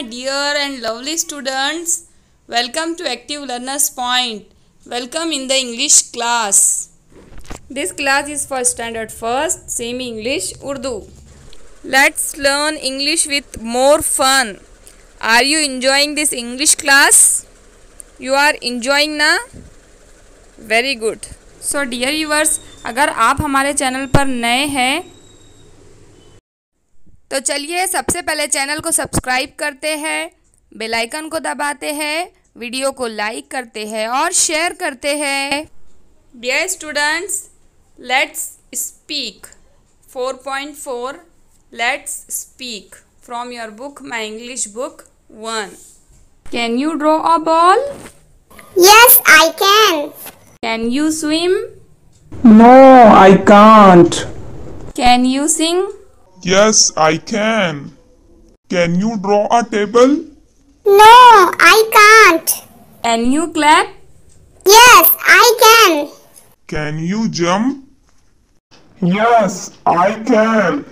dear and lovely students. Welcome to Active Learners Point. Welcome in the English class. This class is for Standard 1st, Semi-English, Urdu. Let's learn English with more fun. Are you enjoying this English class? You are enjoying ना? Very good. So dear viewers, अगर आप हमारे channel पर नए हैं तो चलिए सबसे पहले चैनल को सब्सक्राइब करते हैं, बेल आइकन को दबाते हैं, वीडियो को लाइक करते हैं और शेयर करते हैं। Dear students, let's speak 4.4 let's speak from your book my English book 1। Can you draw a ball? Yes, I can. Can you swim? No, I can't. Can you sing? Yes, I can. Can you draw a table? No, I can't. Can you clap? Yes, I can. Can you jump? Yes, I can.